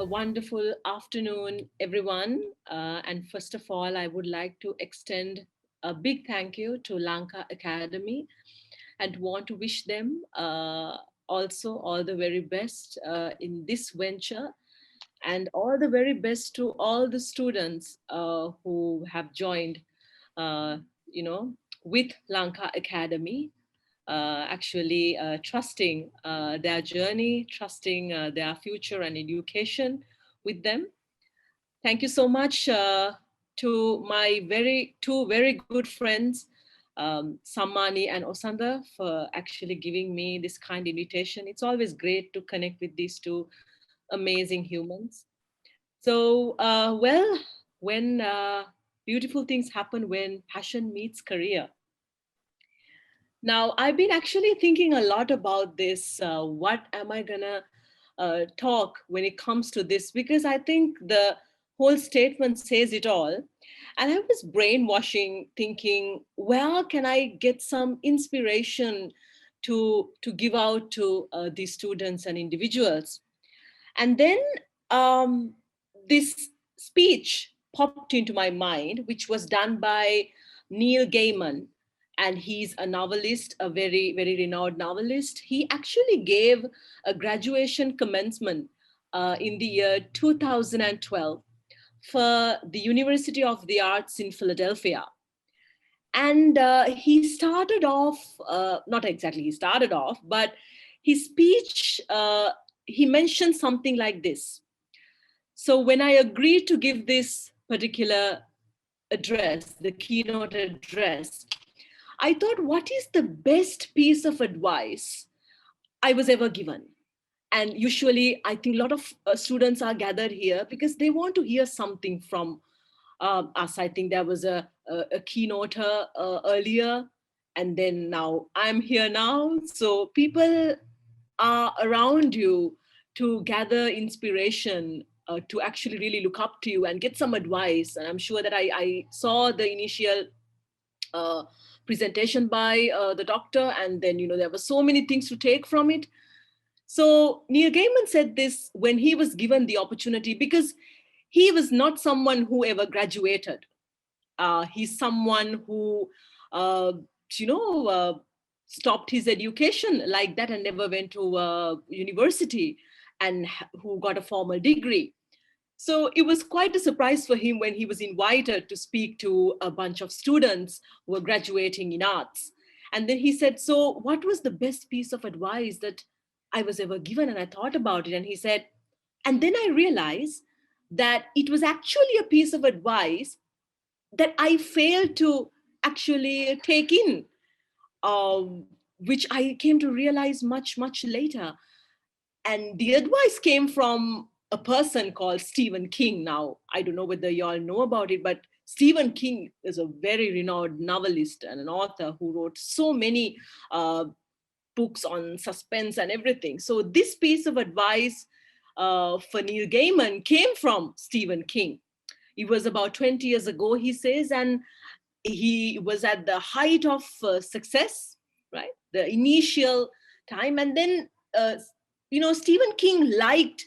a wonderful afternoon, everyone. And first of all, I would like to extend a big thank you to Lanka Academy and want to wish them also all the very best in this venture and all the very best to all the students who have joined, uh, you know, with Lanka Academy trusting their journey, trusting their future and education with them. Thank you so much to my two very good friends, Sammani and Osanda, for actually giving me this kind invitation. It's always great to connect with these two amazing humans. So, when beautiful things happen when passion meets career. Now, I've been actually thinking a lot about this. What am I gonna talk when it comes to this? Because I think the whole statement says it all. And I was brainwashing, thinking, where can I get some inspiration to give out to these students and individuals? And then um, this speech popped into my mind, which was done by Neil Gaiman. And he's a novelist, a very, very renowned novelist. He actually gave a graduation commencement in the year 2012 for the University of the Arts in Philadelphia. And he started off, not exactly he started off, but his speech, he mentioned something like this. So when I agreed to give this particular address, the keynote address, I thought, what is the best piece of advice I was ever given? And usually, I think a lot of students are gathered here because they want to hear something from us. I think there was a keynoter earlier, and then now I'm here now. So people are around you to gather inspiration, to actually really look up to you and get some advice. And I'm sure that I saw the initial uh, presentation by the doctor, and then there were so many things to take from it. So Neil Gaiman said this when he was given the opportunity, because he was not someone who ever graduated. He's someone who, uh, you know, uh, stopped his education like that and never went to university, and who got a formal degree. So it was quite a surprise for him when he was invited to speak to a bunch of students who were graduating in arts. And then he said, "So, what was the best piece of advice that I was ever given?" And I thought about it. And he said, and then I realized that it was actually a piece of advice that I failed to actually take in, which I came to realize much, much later. And the advice came from a person called Stephen King. Now, I don't know whether you all know about it, but Stephen King is a very renowned novelist and an author who wrote so many books on suspense and everything. So this piece of advice for Neil Gaiman came from Stephen King. It was about 20 years ago, he says, and he was at the height of success, right? The initial time. And then, Stephen King liked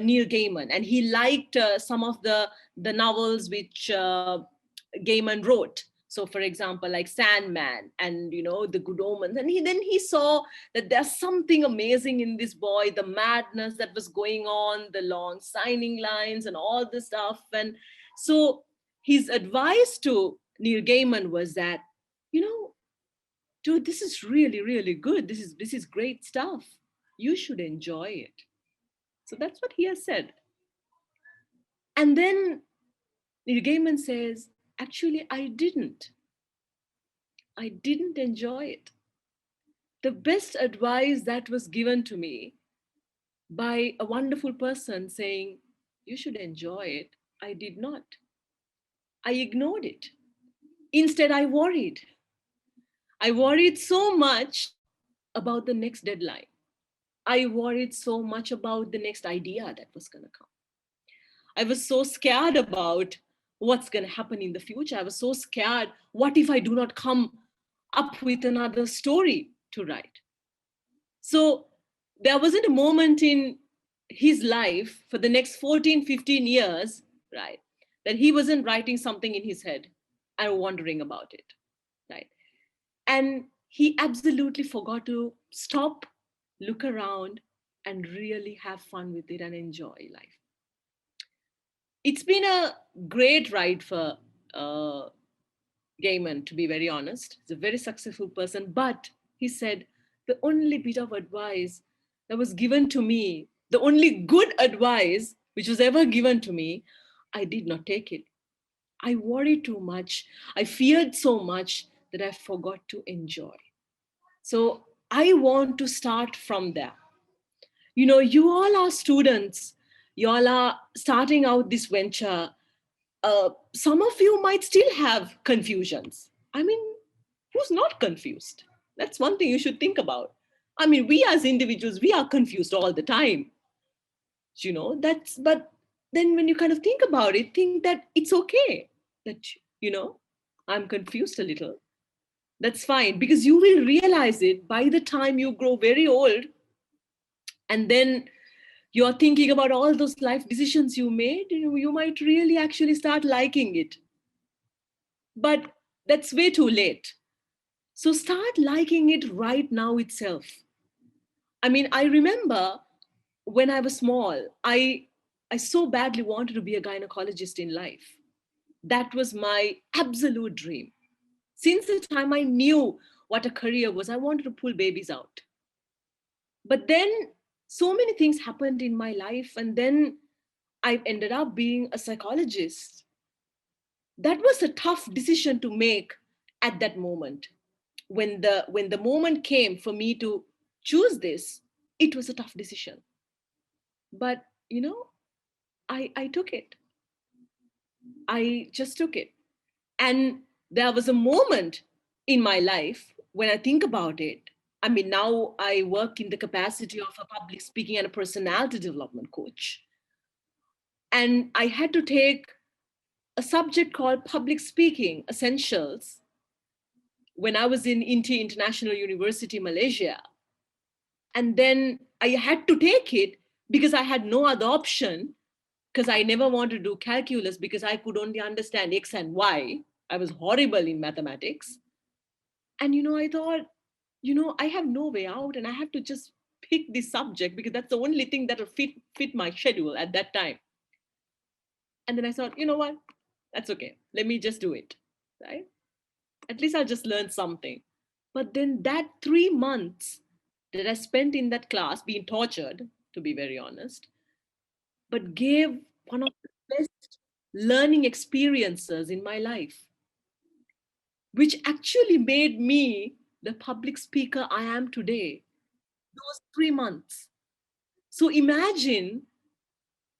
Neil Gaiman, and he liked some of the novels which Gaiman wrote. So, for example, like Sandman and The Good Omens, and then he saw that there's something amazing in this boy, the madness that was going on, the long signing lines, and all this stuff. And so, his advice to Neil Gaiman was that, dude, this is really, really good. This is great stuff. You should enjoy it. So that's what he has said. And then Neil Gaiman says, actually, I didn't. I didn't enjoy it. The best advice that was given to me by a wonderful person saying, you should enjoy it, I did not. I ignored it. Instead, I worried. I worried so much about the next deadline. I worried so much about the next idea that was going to come. I was so scared about what's going to happen in the future. I was so scared. What if I do not come up with another story to write? So there wasn't a moment in his life for the next 14, 15 years, right? That he wasn't writing something in his head and wondering about it, right? And he absolutely forgot to stop, look around, and really have fun with it and enjoy life. It's been a great ride for uh, Gaiman, to be very honest. He's a very successful person, but he said the only bit of advice that was given to me, the only good advice which was ever given to me, I did not take it. I worried too much. I feared so much that I forgot to enjoy. So I want to start from there. You know, you all are students, you all are starting out this venture. Some of you might still have confusions. I mean, who's not confused? That's one thing you should think about. I mean, we as individuals, we are confused all the time. You know, but then when you kind of think about it, think that it's okay that, you know, I'm confused a little. That's fine, because you will realize it by the time you grow very old, and then you're thinking about all those life decisions you made. You might really actually start liking it, but that's way too late. So start liking it right now itself. I mean, I remember when I was small, I so badly wanted to be a gynecologist in life. That was my absolute dream. Since the time I knew what a career was, I wanted to pull babies out. But then so many things happened in my life, and then I ended up being a psychologist. That was a tough decision to make at that moment. When the moment came for me to choose this, it was a tough decision. But you know, I took it. I just took it. And there was a moment in my life when I think about it. I mean, now I work in the capacity of a public speaking and a personality development coach. And I had to take a subject called public speaking essentials when I was in Inti International University, Malaysia. And then I had to take it because I had no other option, because I never wanted to do calculus because I could only understand X and Y. I was horrible in mathematics. And, you know, I thought, you know, I have no way out and I have to just pick this subject because that's the only thing that will fit my schedule at that time. And then I thought, you know what? That's okay. Let me just do it. Right? At least I'll just learn something. But then that 3 months that I spent in that class being tortured, to be very honest, but gave one of the best learning experiences in my life, which actually made me the public speaker I am today. Those 3 months. So imagine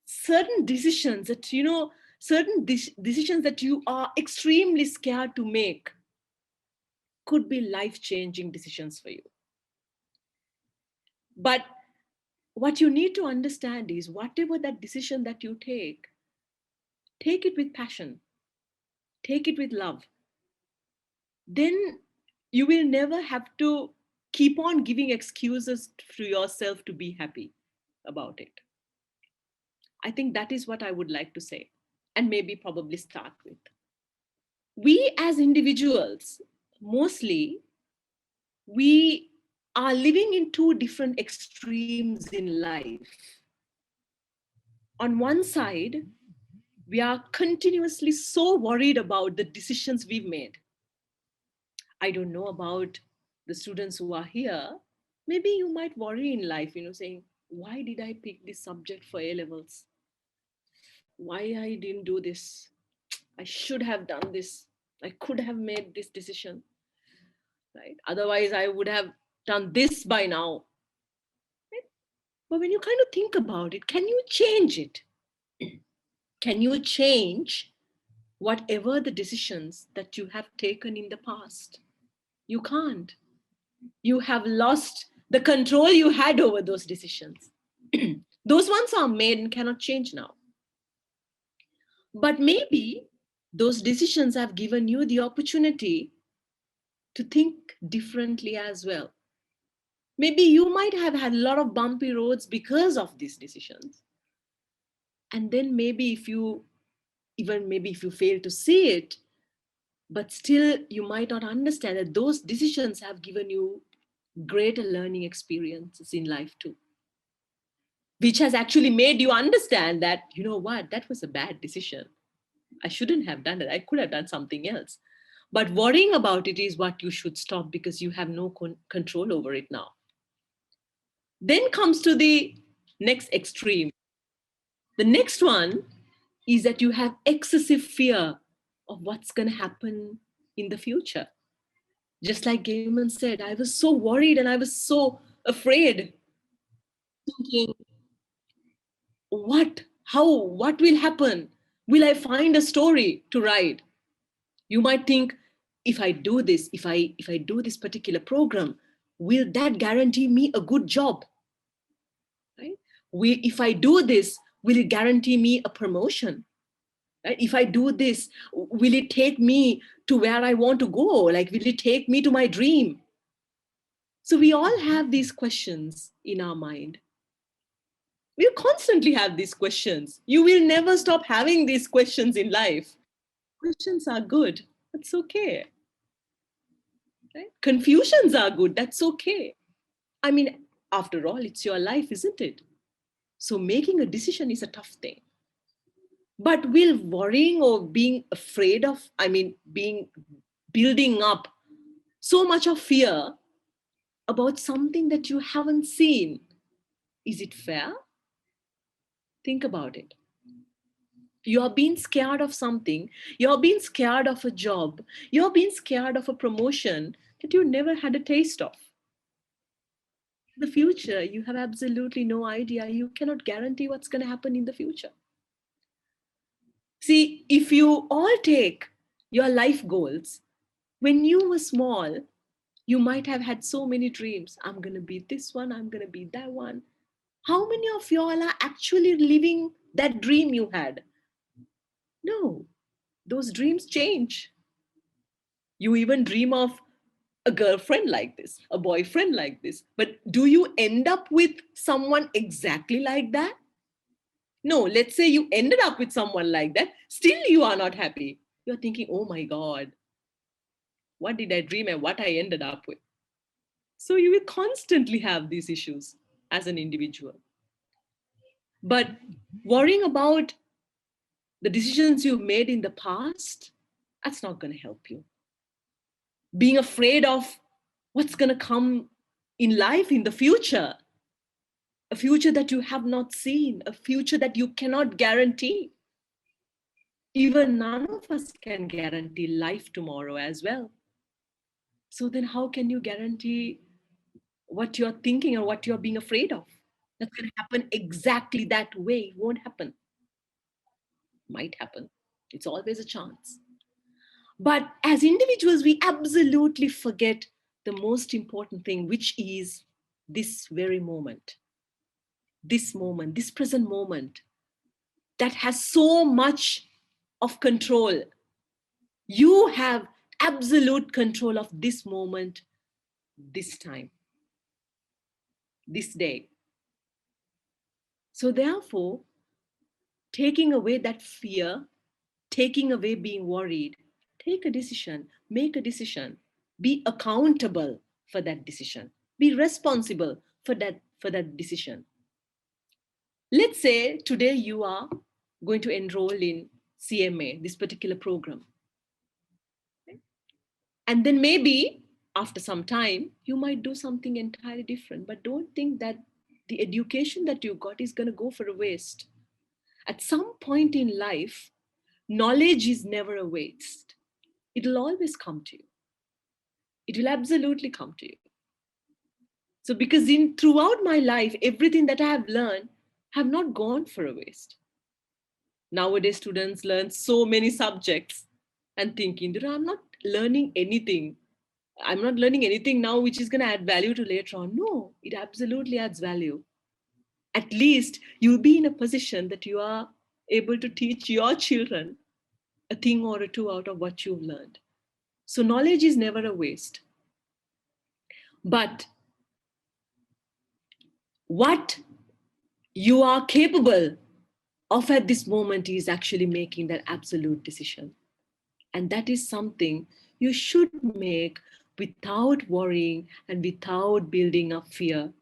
certain decisions that, you know, certain decisions that you are extremely scared to make could be life changing decisions for you. But what you need to understand is whatever that decision that you take it with passion, take it with love. Then you will never have to keep on giving excuses to yourself to be happy about it. I think that is what I would like to say, and maybe probably start with. We as individuals, mostly, we are living in two different extremes in life. On one side, we are continuously so worried about the decisions we've made. I don't know about the students who are here. Maybe you might worry in life, you know, saying, why did I pick this subject for A levels? Why I didn't do this? I should have done this. I could have made this decision, right? Otherwise, I would have done this by now. Right? But when you kind of think about it, can you change it? Can you change whatever the decisions that you have taken in the past? You can't. You have lost the control you had over those decisions. Those ones are made and cannot change now. But maybe those decisions have given you the opportunity to think differently as well. Maybe you might have had a lot of bumpy roads because of these decisions. And then maybe if you fail to see it, but still you might not understand that those decisions have given you greater learning experiences in life too, which has actually made you understand that, you know what, that was a bad decision. I shouldn't have done it. I could have done something else. But worrying about it is what you should stop, because you have no control over it now. Then comes to the next extreme. The next one is that you have excessive fear of what's going to happen in the future. Just like Gaiman said, I was so worried and I was so afraid, thinking, what will happen? Will I find a story to write? You might think, if I do this particular program, will that guarantee me a good job? Right? If I do this, will it guarantee me a promotion? Right? If I do this, will it take me to where I want to go? Like, will it take me to my dream? So we all have these questions in our mind. We constantly have these questions. You will never stop having these questions in life. Questions are good. That's okay. Right? Confusions are good. That's okay. I mean, after all, it's your life, isn't it? So making a decision is a tough thing. But will worrying or being afraid of, being building up so much of fear about something that you haven't seen, is it fair? Think about it. You're being scared of something, you're being scared of a job, you're being scared of a promotion that you never had a taste of. The future, you have absolutely no idea. You cannot guarantee what's going to happen in the future. See, if you all take your life goals, when you were small, you might have had so many dreams. I'm going to be this one, I'm going to be that one. How many of y'all are actually living that dream you had? No, those dreams change. You even dream of a girlfriend like this, a boyfriend like this. But do you end up with someone exactly like that? No, let's say you ended up with someone like that. Still, you are not happy. You're thinking, oh my God, what did I dream and what I ended up with? So you will constantly have these issues as an individual. But worrying about the decisions you've made in the past, that's not going to help you. Being afraid of what's going to come in life in the future, a future that you have not seen, a future that you cannot guarantee. Even none of us can guarantee life tomorrow as well. So then how can you guarantee what you're thinking or what you're being afraid of? That's going to happen exactly that way. It won't happen. Might happen. It's always a chance. But as individuals, we absolutely forget the most important thing, which is this very moment, this present moment that has so much of control. You have absolute control of this moment, this time, this day. So, therefore, taking away that fear, taking away being worried, take a decision, make a decision, be accountable for that decision, be responsible for that decision. Let's say today you are going to enroll in CMA, this particular program. And then maybe after some time, you might do something entirely different. But don't think that the education that you got is going to go for a waste. At some point in life, knowledge is never a waste. It'll always come to you. It will absolutely come to you. So because throughout my life, everything that I have learned have not gone for a waste. Nowadays, students learn so many subjects and thinking, I'm not learning anything. I'm not learning anything now which is going to add value to later on. No, it absolutely adds value. At least you'll be in a position that you are able to teach your children a thing or a two out of what you've learned. So knowledge is never a waste. But What you are capable of at this moment is actually making that absolute decision. And that is something you should make without worrying and without building up fear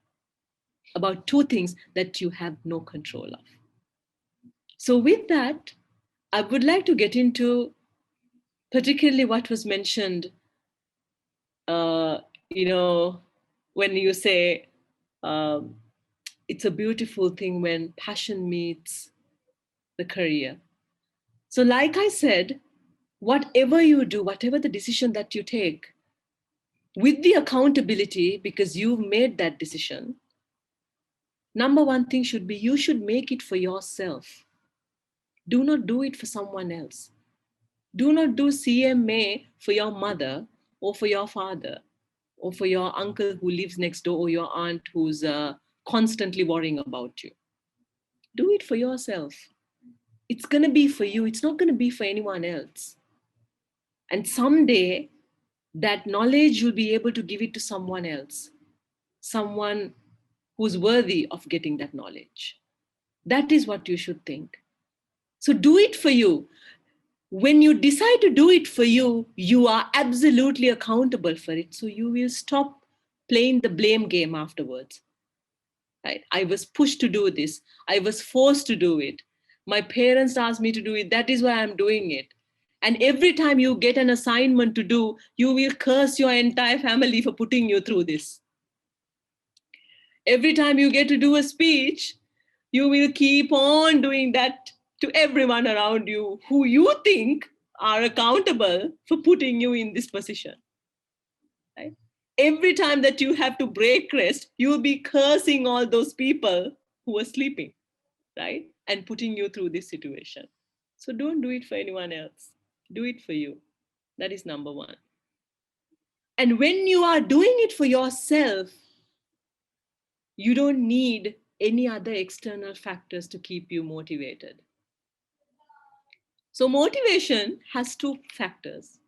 about two things that you have no control of. So, with that, I would like to get into particularly what was mentioned, uh, you know, when you say um, it's a beautiful thing when passion meets the career. So, like I said, whatever you do, whatever the decision that you take, with the accountability, because you've made that decision, number one thing should be you should make it for yourself. Do not do it for someone else. Do not do CMA for your mother or for your father or for your uncle who lives next door or your aunt who's constantly worrying about you. Do it for yourself. It's going to be for you, it's not going to be for anyone else. And someday, that knowledge you'll be able to give it to someone else, someone who's worthy of getting that knowledge. That is what you should think. So do it for you. When you decide to do it for you, you are absolutely accountable for it. So you will stop playing the blame game afterwards. Right? I was pushed to do this. I was forced to do it. My parents asked me to do it. That is why I'm doing it. And every time you get an assignment to do, you will curse your entire family for putting you through this. Every time you get to do a speech, you will keep on doing that to everyone around you who you think are accountable for putting you in this position. Right? Every time that you have to break rest, you will be cursing all those people who are sleeping, right? And putting you through this situation. So don't do it for anyone else. Do it for you. That is number one. And when you are doing it for yourself, you don't need any other external factors to keep you motivated. So, motivation has two factors.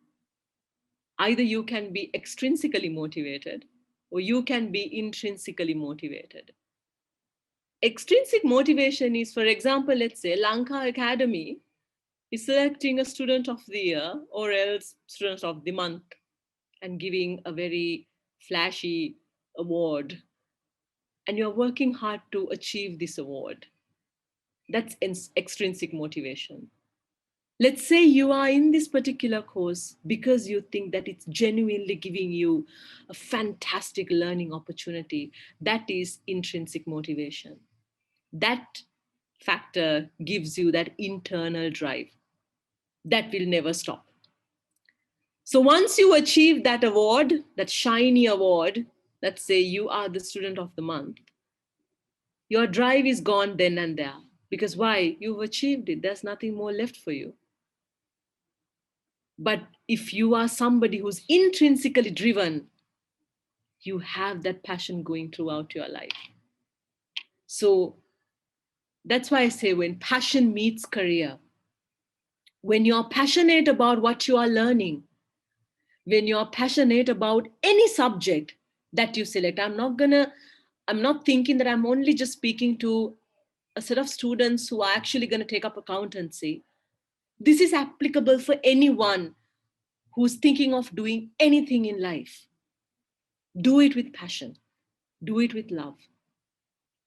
Either you can be extrinsically motivated or you can be intrinsically motivated. Extrinsic motivation is, for example, let's say Lanka Academy is selecting a student of the year or else student of the month and giving a very flashy award. And you're working hard to achieve this award. That's extrinsic motivation. Let's say you are in this particular course because you think that it's genuinely giving you a fantastic learning opportunity. That is intrinsic motivation. That factor gives you that internal drive that will never stop. So once you achieve that award, that shiny award, let's say you are the student of the month, your drive is gone then and there. Because why? You've achieved it. There's nothing more left for you. But if you are somebody who's intrinsically driven, you have that passion going throughout your life. So that's why I say when passion meets career, when you're passionate about what you are learning, when you're passionate about any subject that you select, I'm not thinking that I'm only just speaking to a set of students who are actually going to take up accountancy. This is applicable for anyone who's thinking of doing anything in life. Do it with passion, do it with love.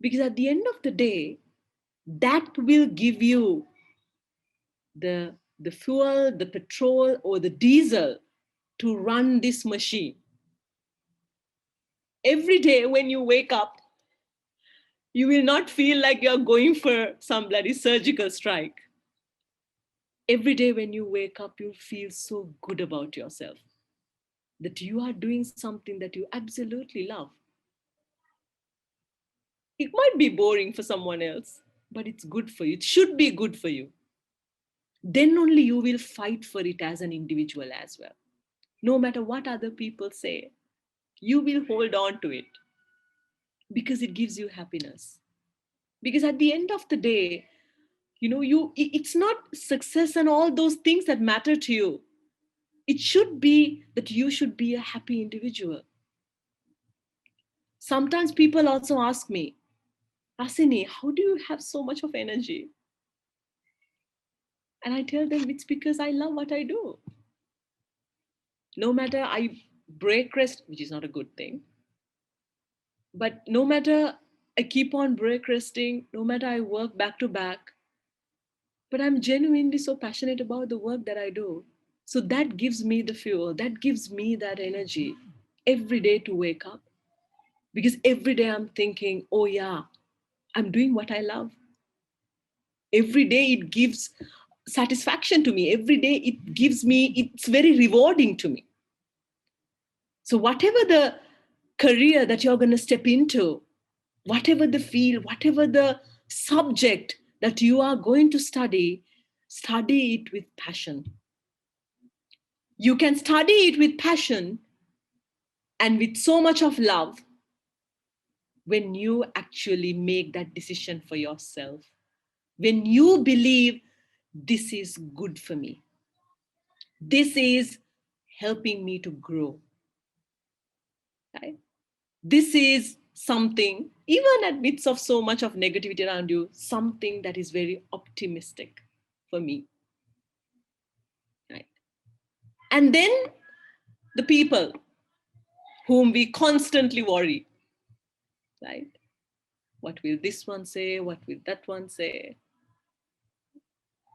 Because at the end of the day, that will give you the fuel, the petrol, or the diesel to run this machine. Every day when you wake up, you will not feel like you're going for some bloody surgical strike. Every day when you wake up, you'll feel so good about yourself that you are doing something that you absolutely love. It might be boring for someone else, but it's good for you. It should be good for you. Then only you will fight for it as an individual as well. No matter what other people say, you will hold on to it because it gives you happiness. Because at the end of the day, it's not success and all those things that matter to you. It should be that you should be a happy individual. Sometimes people also ask me, Rasini, how do you have so much of energy? And I tell them it's because I love what I do. No matter I break rest, which is not a good thing, but no matter I keep on break resting, no matter I work back to back, but I'm genuinely so passionate about the work that I do. So that gives me the fuel, that gives me that energy every day to wake up. Because every day I'm thinking, oh yeah, I'm doing what I love. Every day it gives satisfaction to me. Every day it gives me, it's very rewarding to me. So whatever the career that you're going to step into, whatever the field, whatever the subject that you are going to study it with passion. You can study it with passion and with so much of love when you actually make that decision for yourself. When you believe this is good for me, this is helping me to grow, right? This is something, even at midst of so much of negativity around you, something that is very optimistic for me, right? And then the people whom we constantly worry, right? What will this one say? What will that one say?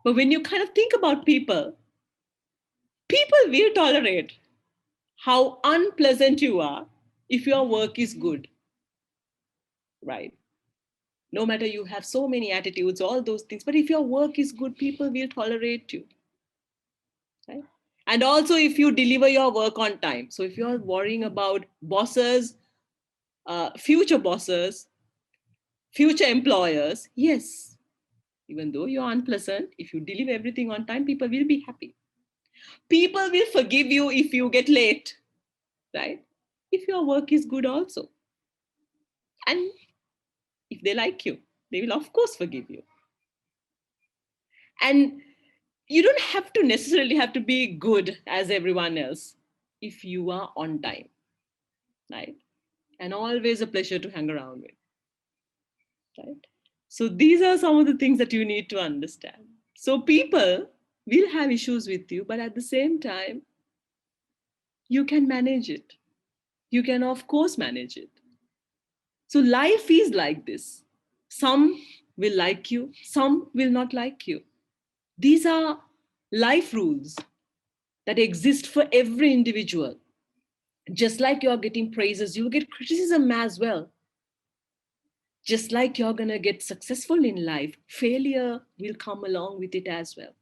But when you kind of think about people, people will tolerate how unpleasant you are if your work is good, right? No matter you have so many attitudes, all those things, but if your work is good, people will tolerate you, right? And also if you deliver your work on time. So if you're worrying about bosses, future bosses, future employers, yes, even though you're unpleasant, if you deliver everything on time, people will be happy. People will forgive you if you get late, right? If your work is good also. And if they like you, they will of course forgive you. And you don't have to necessarily have to be good as everyone else if you are on time, right? And always a pleasure to hang around with, right? So these are some of the things that you need to understand. So people will have issues with you, but at the same time, you can manage it. You can, of course, manage it. So life is like this. Some will like you, some will not like you. These are life rules that exist for every individual. Just like you're getting praises, you get criticism as well. Just like you're going to get successful in life, failure will come along with it as well.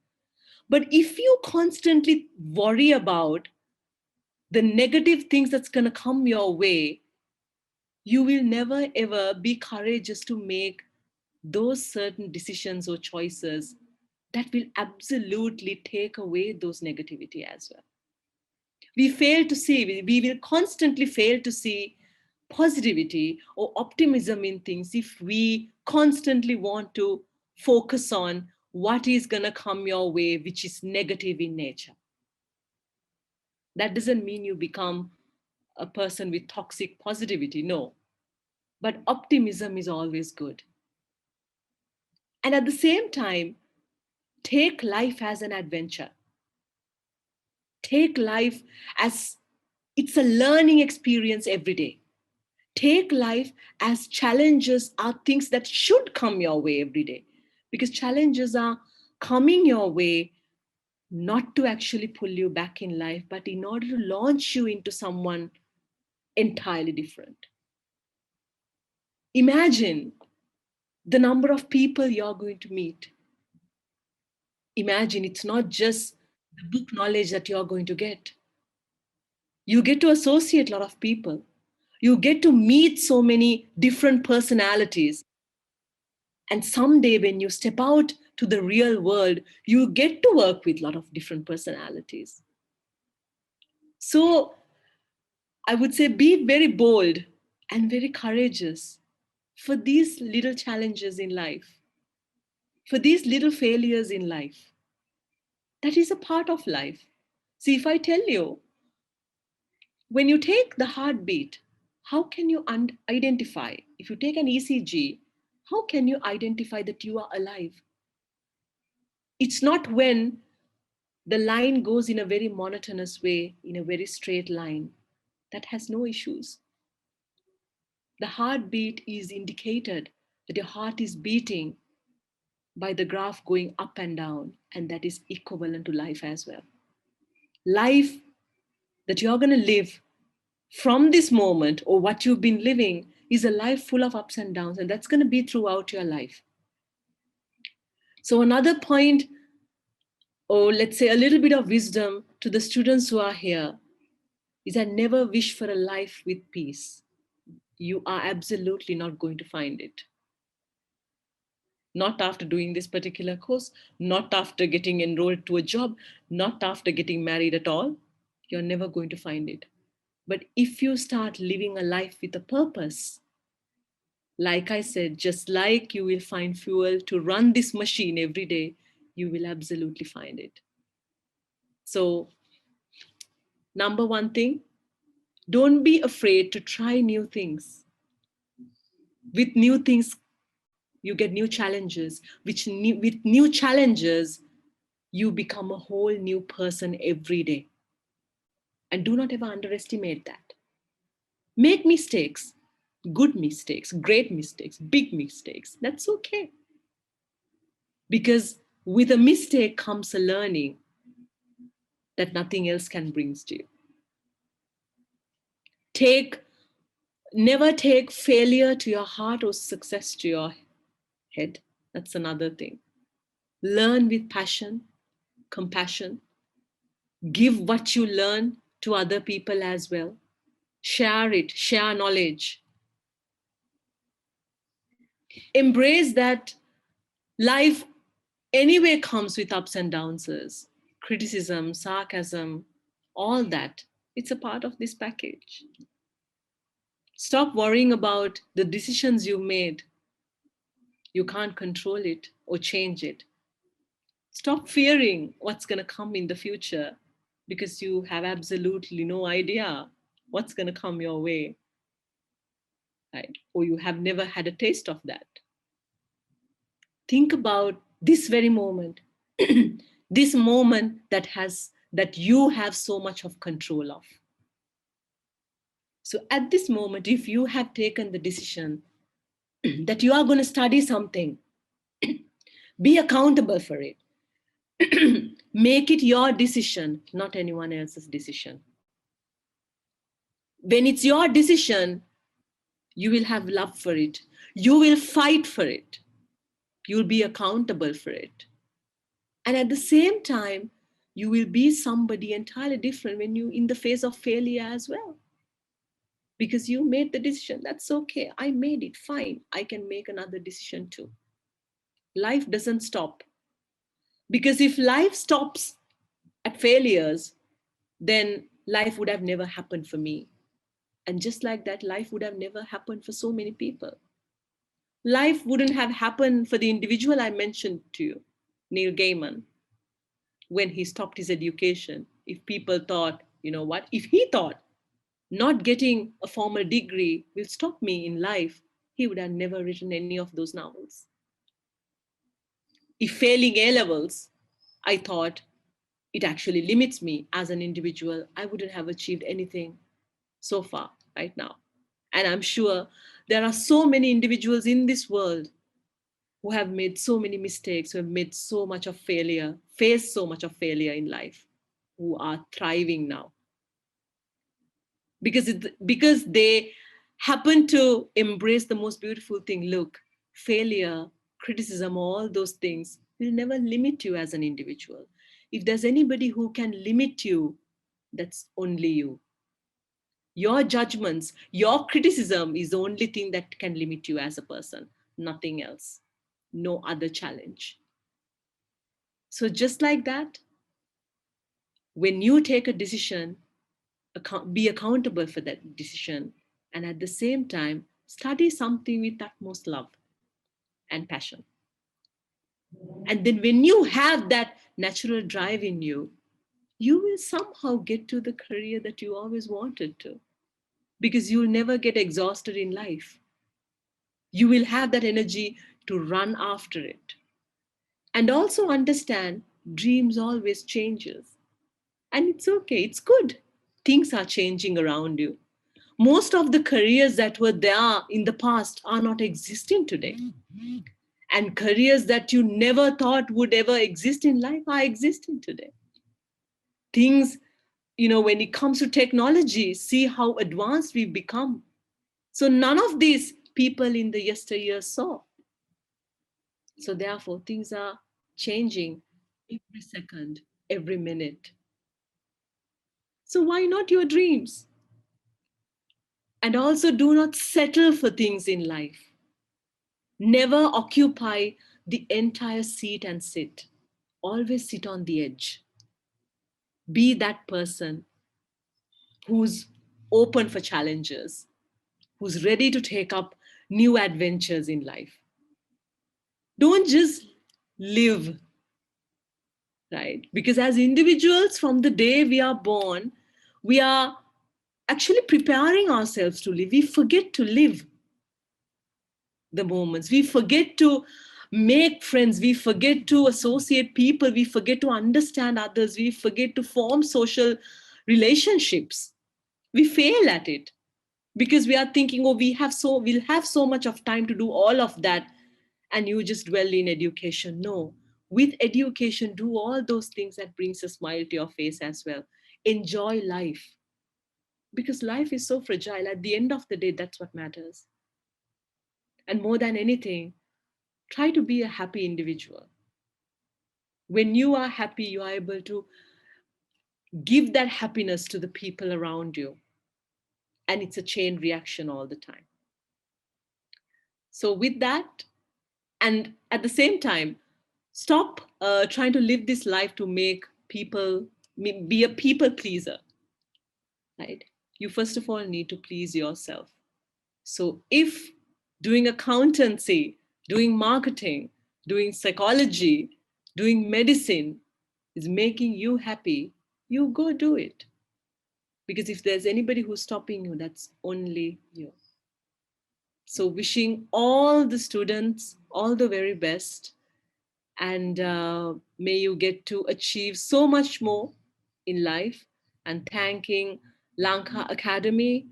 But if you constantly worry about the negative things that's going to come your way, you will never ever be courageous to make those certain decisions or choices that will absolutely take away those negativity as well. We fail to see, we will constantly fail to see positivity or optimism in things if we constantly want to focus on what is going to come your way, which is negative in nature. That doesn't mean you become a person with toxic positivity, no. But optimism is always good. And at the same time, take life as an adventure. Take life as it's a learning experience every day. Take life as challenges are things that should come your way every day, because challenges are coming your way not to actually pull you back in life, but in order to launch you into someone entirely different. Imagine the number of people you're going to meet. Imagine it's not just the book knowledge that you're going to get. You get to associate a lot of people. You get to meet so many different personalities. And someday, when you step out to the real world, you get to work with a lot of different personalities. So I would say be very bold and very courageous for these little challenges in life, for these little failures in life. That is a part of life. See, if I tell you, when you take the heartbeat, how can you identify? If you take an ECG, How can you identify that you are alive? It's not when the line goes in a very monotonous way, in a very straight line, that has no issues. The heartbeat is indicated that your heart is beating by the graph going up and down, and that is equivalent to life as well. Life that you're going to live from this moment, or what you've been living, is a life full of ups and downs, and that's going to be throughout your life. So, another point, or let's say a little bit of wisdom to the students who are here, is that never wish for a life with peace. You are absolutely not going to find it. Not after doing this particular course, not after getting enrolled to a job, not after getting married at all. You're never going to find it. But if you start living a life with a purpose, like I said, just like you will find fuel to run this machine every day, you will absolutely find it. So, number one thing, don't be afraid to try new things. With new things, you get new challenges, with new challenges, you become a whole new person every day. And do not ever underestimate that. Make mistakes, good mistakes, great mistakes, big mistakes. That's okay. Because with a mistake comes a learning that nothing else can bring to you. Never take failure to your heart or success to your head. That's another thing. Learn with passion, compassion. Give what you learn to other people as well. Share it, share knowledge. Embrace that life anyway comes with ups and downs, criticism, sarcasm, all that. It's a part of this package. Stop worrying about the decisions you made. You can't control it or change it. Stop fearing what's going to come in the future, because you have absolutely no idea what's going to come your way, right? Or you have never had a taste of that. Think about this very moment, this moment that you have so much of control of. So at this moment, if you have taken the decision that you are going to study something, be accountable for it. Make it your decision, not anyone else's decision. When it's your decision, you will have love for it. You will fight for it. You'll be accountable for it. And at the same time, you will be somebody entirely different when you in the face of failure as well. Because you made the decision. That's okay. I made it. Fine. I can make another decision too. Life doesn't stop. Because if life stops at failures, then life would have never happened for me. And just like that, life would have never happened for so many people. Life wouldn't have happened for the individual I mentioned to you, Neil Gaiman, when he stopped his education. If people thought, you know what, if he thought not getting a formal degree will stop me in life, he would have never written any of those novels. If failing A levels, I thought it actually limits me as an individual, I wouldn't have achieved anything so far right now. And I'm sure there are so many individuals in this world who have made so many mistakes, who have made so much of failure, faced so much of failure in life, who are thriving now. Because they happen to embrace the most beautiful thing. Look, failure, criticism, all those things will never limit you as an individual. If there's anybody who can limit you, that's only you. Your judgments, your criticism is the only thing that can limit you as a person, nothing else, no other challenge. So just like that, when you take a decision, be accountable for that decision, and at the same time, study something with utmost love and passion. And then when you have that natural drive in you, you will somehow get to the career that you always wanted to, because you'll never get exhausted in life. You will have that energy to run after it. And also understand dreams always changes. And it's okay, it's good. Things are changing around you. Most of the careers that were there in the past are not existing today. And careers that you never thought would ever exist in life are existing today. Things, when it comes to technology, see how advanced we've become. So none of these people in the yesteryear saw. So therefore, things are changing every second, every minute. So why not your dreams? And also do not settle for things in life. Never occupy the entire seat and sit. Always sit on the edge. Be that person who's open for challenges, who's ready to take up new adventures in life. Don't just live, right? Because as individuals, from the day we are born, we are actually preparing ourselves to live. We forget to live the moments. We forget to make friends. We forget to associate people. We forget to understand others. We forget to form social relationships. We fail at it because we are thinking, oh, we'll have so much of time to do all of that, and you just dwell in education. No, with education, do all those things that brings a smile to your face as well. Enjoy life, because life is so fragile. At the end of the day, that's what matters. And more than anything, try to be a happy individual. When you are happy, you are able to give that happiness to the people around you, and it's a chain reaction all the time. So with that, and at the same time, stop trying to live this life to make people, be a people pleaser, right? You first of all need to please yourself. So if doing accountancy, doing marketing, doing psychology, doing medicine is making you happy, you go do it. Because if there's anybody who's stopping you, that's only you. So wishing all the students all the very best, and may you get to achieve so much more in life. And thanking Lanka Academy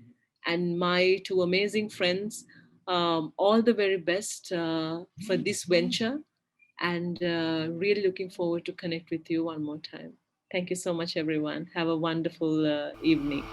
and my two amazing friends, all the very best for this venture, and really looking forward to connect with you one more time. Thank you so much, everyone. Have a wonderful evening.